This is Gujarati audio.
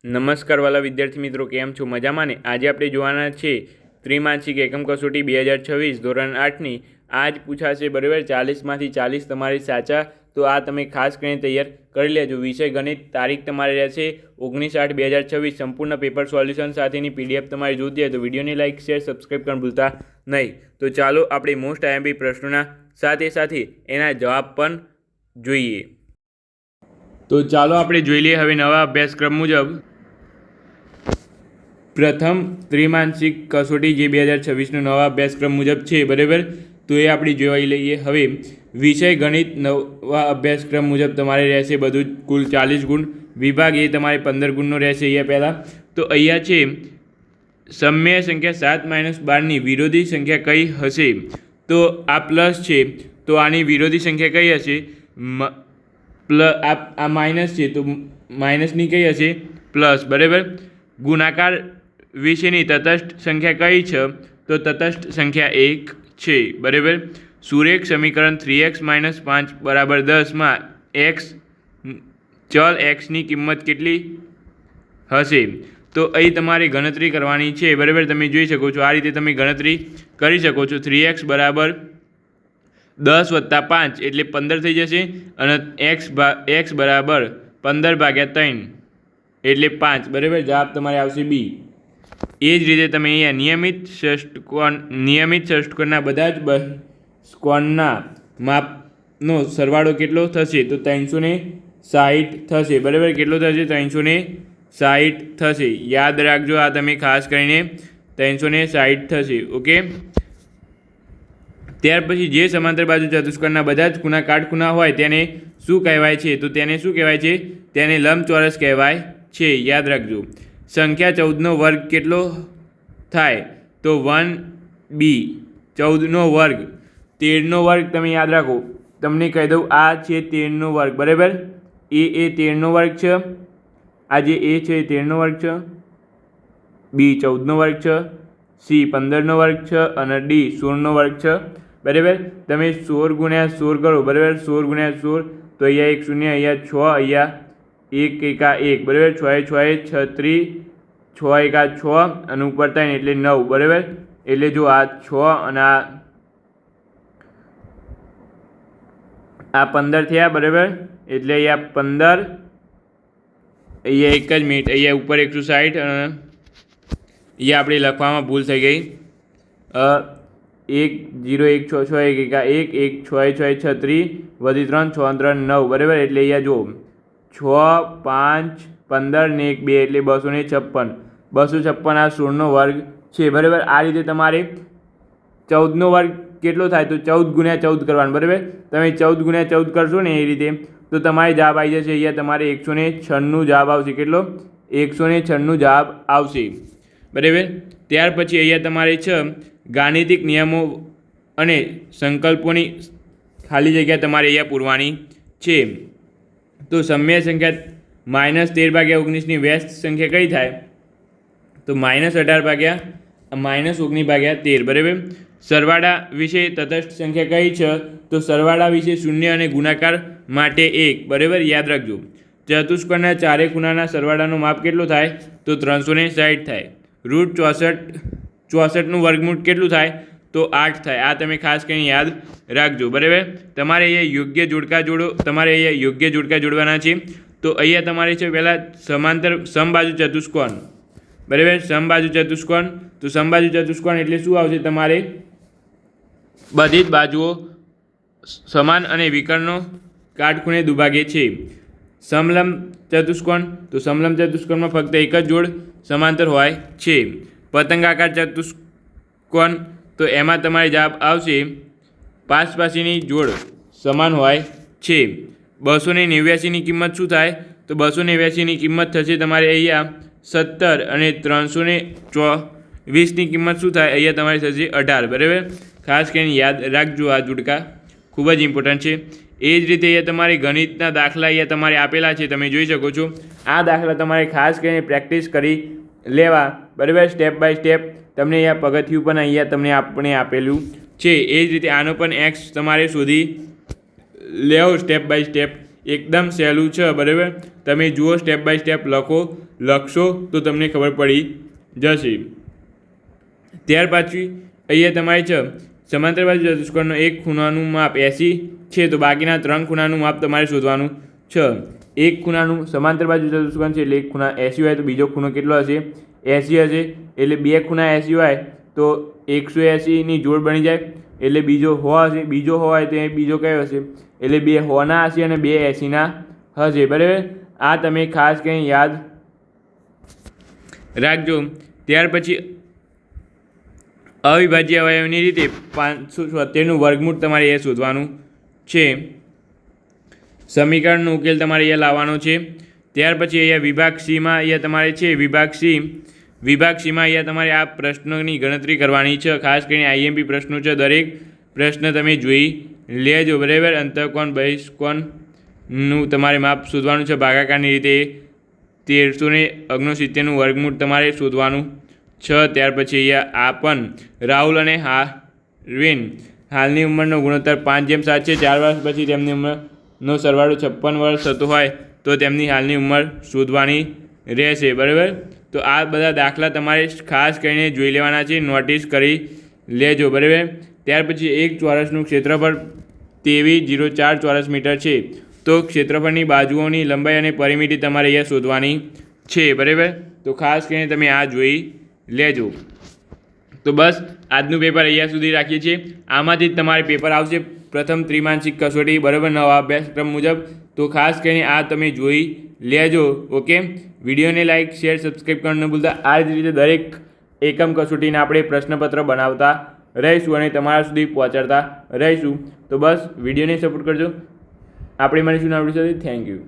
નમસ્કાર વાલા વિદ્યાર્થી મિત્રો, કેમ છો? મજામાં ને? આજે આપણે જોવાના છે ત્રિમાસિક એકમ કસોટી 2026 ધોરણ 8ની આજ પૂછાશે, બરાબર. 40માંથી 40 તમારે સાચા, તો આ તમે ખાસ કરીને તૈયાર કરી લેજો. વિષય ગણિત, તારીખ તમારે રહેશે 19/8/2026. સંપૂર્ણ પેપર સોલ્યુશન સાથેની PDF તમારે જોતી હોય તો વિડીયોને લાઇક, શેર, સબસ્ક્રાઈબ કરવાનું ભૂલતા નહીં. તો ચાલો આપણે મોસ્ટ IMP પ્રશ્નોના સાથે સાથે એના જવાબ પણ જોઈએ. તો ચાલો આપણે જોઈ લઈએ હવે નવા અભ્યાસક્રમ મુજબ પ્રથમ ત્રિમાસિક કસોટી જે 2026નો નવા અભ્યાસક્રમ મુજબ છે, બરાબર. તો એ આપણે જોઈ લઈએ. હવે વિષય ગણિત નવા અભ્યાસક્રમ મુજબ તમારે રહેશે બધું જ કુલ 40 ગુણ. વિભાગ એ તમારે 15 ગુણનો રહેશે. અહીંયા પહેલાં તો અહીંયા છે સમય સંખ્યા 7 - 12ની વિરોધી સંખ્યા કઈ હશે? તો આ પ્લસ છે તો આની વિરોધી સંખ્યા કઈ હશે? આ માઇનસ છે તો માઇનસની કઈ હશે? પ્લસ, બરાબર. ગુણાકાર વિશેની તટસ્થ સંખ્યા કઈ છે? તો તટસ્થ સંખ્યા 1 છે, બરાબર. સુરેખ સમીકરણ 3x - 5 = 10માં ચલ xની કિંમત કેટલી હશે? તો અહીં તમારે ગણતરી કરવાની છે, બરાબર. તમે જોઈ શકો છો આ રીતે તમે ગણતરી કરી શકો છો. 3x = 10 + 5 એટલે 15 થઈ જશે, અને x = 15/3 એટલે 5, બરાબર. જવાબ તમારે આવશે B. એ જ રીતે તમે અહીંયા નિયમિત ષષ્ટકોણના બધા જ કોણના માપનો સરવાળો કેટલો થશે? તો 360 થશે, બરાબર. કેટલો થશે? 360 થશે. યાદ રાખજો, આ તમે ખાસ કરીને 360 થશે, ઓકે. ત્યાર પછી જે સમાંતર બાજુ ચતુષ્કોણના બધા જ ખૂણા કાટખૂણા હોય તેને શું કહેવાય છે? તો તેને શું કહેવાય છે? તેને લંબચોરસ કહેવાય છે. યાદ રાખજો. સંખ્યા 14નો વર્ગ કેટલો થાય? તો 1b. 14નો વર્ગ, 13નો વર્ગ તમે યાદ રાખો. તમને કહી દઉં, આ છે 13નો વર્ગ, બરાબર. એ 13નો વર્ગ છે, આ જે એ છે એ 13નો વર્ગ છે, B 14નો વર્ગ છે, C 15નો વર્ગ છે, અને D 16નો વર્ગ છે, બરાબર. તમે 16 × 16 કરો, બરાબર. 16 × 16 તો અહીંયા 1 0, અહીંયા 6, અહીંયા 1 1 1, બરાબર. 6 6 36, 6 1 6, અને ઉપર 3 એટલે 9, બરાબર. એટલે જો આ 6 અને આ 15 થયા, બરાબર. એટલે અહીંયા 15, અહીંયા એક જ મિનિટ, અહીંયા ઉપર 160, અને અહીંયા આપણે લખવામાં ભૂલ થઈ ગઈ. 1 0 1 6 6 1 1 1 6 6 36 વધી 3 6 3 9, બરાબર. એટલે અહીંયા જો 6 5 15 ને 1 2 એટલે 256. 256 આ 16નો વર્ગ છે, બરાબર. આ રીતે તમારે 14નો વર્ગ કેટલો થાય? તો 14 × 14 કરવાનું, બરાબર. તમે 14 × 14 કરશો ને એ રીતે તો તમારે જવાબ આવી જશે. અહીંયા તમારે 196 જવાબ આવશે. કેટલો? 196 જવાબ આવશે, બરાબર. ત્યાર પછી અહીંયા તમારે છે ગાણિતિક નિયમો અને સંકલ્પોની ખાલી જગ્યા તમારે અહીંયા પૂરવાની છે. તો સમય સંખ્યા -13/19ની વ્યસ્ત સંખ્યા કઈ થાય? તો -18/-19/13, બરાબર. સરવાળા વિશે તટસ્થ સંખ્યા કઈ છે? તો સરવાળા વિશે 0 અને ગુણાકાર માટે 1, બરાબર. યાદ રાખજો. ચતુષ્કોણના ચારે ખૂણાના સરવાળાનો માપ કેટલો થાય? તો 360 થાય. √64નું વર્ગમૂળ કેટલું થાય? તો 8 થાય. આ તમે ખાસ કરીને યાદ રાખજો, બરાબર. તમારે અહીંયા યોગ્ય જોડકા જોડવાના છે. તો અહીંયા તમારે છે પહેલાં સમબાજુ ચતુષ્કોણ, બરાબર. સમબાજુ ચતુષ્કોણ, તો સમબાજુ ચતુષ્કોણ એટલે શું આવશે? તમારે બધી જ બાજુઓ સમાન અને વિકર્ણો કાટખૂણે દુભાગે છે. સમલંબ ચતુષ્કોણ, તો સમલંબ ચતુષ્કોણમાં ફક્ત એક જ જોડ સમાંતર હોય છે. પતંગાકાર ચતુષ્કોણ, તો એમાં તમારે જવાબ આવશે પાસની જોડ સમાન હોય છે. 289ની કિંમત શું થાય? તો 289ની કિંમત થશે તમારે અહીંયા 17, અને 324ની કિંમત શું થાય? અહીંયા તમારે થશે 18, બરાબર. ખાસ કરીને યાદ રાખજો, આ જોડકા ખૂબ જ ઇમ્પોર્ટન્ટ છે. એ જ રીતે અહીંયા તમારે ગણિતના દાખલા અહીંયા તમારે આપેલા છે, તમે જોઈ શકો છો. આ દાખલા તમારે ખાસ કરીને પ્રેક્ટિસ કરી લેવા, બરાબર. સ્ટેપ બાય સ્ટેપ તમને અહીંયા પગથિયું પણ અહીંયા તમને આપણે આપેલું છે. એ જ રીતે આનો પણ x તમારે શોધી લેવો સ્ટેપ બાય સ્ટેપ. એકદમ સહેલું છે, બરાબર. તમે જુઓ, સ્ટેપ બાય સ્ટેપ લખો લખશો તો તમને ખબર પડી જશે. ત્યાર પછી અહીંયા તમારે છે સમાંતર બાજુ ચતુષ્કોણનો એક ખૂણાનું માપ 80 છે તો બાકીના 3 ખૂણાનું માપ તમારે શોધવાનું છે. એક ખૂણાનું સમાંતર બાજુ ચતુષ્કોણ છે એટલે એક ખૂણા 80 હોય તો બીજો ખૂણો કેટલો હશે? 80 હશે. એટલે બે ખૂણા 80 હોય તો 180ની જોડ બની જાય એટલે બીજો 100 હશે. બીજો 100 હોય તો બીજો કયો હશે? એટલે બે 100ના હશે અને બે 80ના હશે. બરાબર, આ તમે ખાસ કંઈ યાદ રાખજો. ત્યાર પછી અવિભાજ્ય અવયવની રીતે 577નું વર્ગમૂળ તમારે એ શોધવાનું છે. સમીકરણનો ઉકેલ તમારે અહીંયા લાવવાનો છે. ત્યાર પછી અહીંયા વિભાગ સીમાં અહીંયા તમારે છે વિભાગ સીમાં અહીંયા તમારે આ પ્રશ્નોની ગણતરી કરવાની છે. ખાસ કરીને આઈએમપી પ્રશ્નો છે. દરેક પ્રશ્ન તમે જોઈ લેજો. બરાબર, અંતઃકોણ બહિષ્કોણનું તમારે માપ શોધવાનું છે. ભાગાકારની રીતે 1369નું વર્ગમૂળ તમારે શોધવાનું છે. ત્યાર પછી અહીંયા આ પણ રાહુલ અને હાર્વિન હાલની ઉંમરનો ગુણોત્તર 5:7 છે. 4 વર્ષ પછી તેમની ઉંમરનો સરવાળો 56 વર્ષ થતો હોય તો તેમની હાલની ઉંમર શોધવાની રહેશે. બરાબર, તો આ બધા દાખલા તમારે ખાસ કરીને જોઈ લેવાના છે, નોટિસ કરી લેજો. બરાબર, ત્યાર પછી એક ચોરસનું ક્ષેત્રફળ 2304 ચોરસ મીટર છે તો ક્ષેત્રફળની બાજુઓની લંબાઈ અને પરિમિતિ તમારે અહીંયા શોધવાની છે. બરાબર, તો ખાસ કરીને તમે આ જોઈ લેજો. તો બસ આજનું પેપર અહીંયા સુધી રાખીએ છીએ. આમાંથી જ તમારે પેપર આવશે પ્રથમ ત્રિમાસિક કસોટી. બરાબર, નવા અભ્યાસક્રમ મુજબ. તો ખાસ કરીને આ તમે જોઈ લેજો. ઓકે, વિડીયોને લાઇક, શેર, સબસ્ક્રાઈબ કરવાનું ન ભૂલતા. આ જ રીતે દરેક એકમ કસોટીના આપણે પ્રશ્નપત્ર બનાવતા રહીશું અને તમારા સુધી પહોંચાડતા રહીશું. તો બસ વિડીયોને સપોર્ટ કરજો. આપણે મળીશું નવા વિડીયો સાથે. Thank you.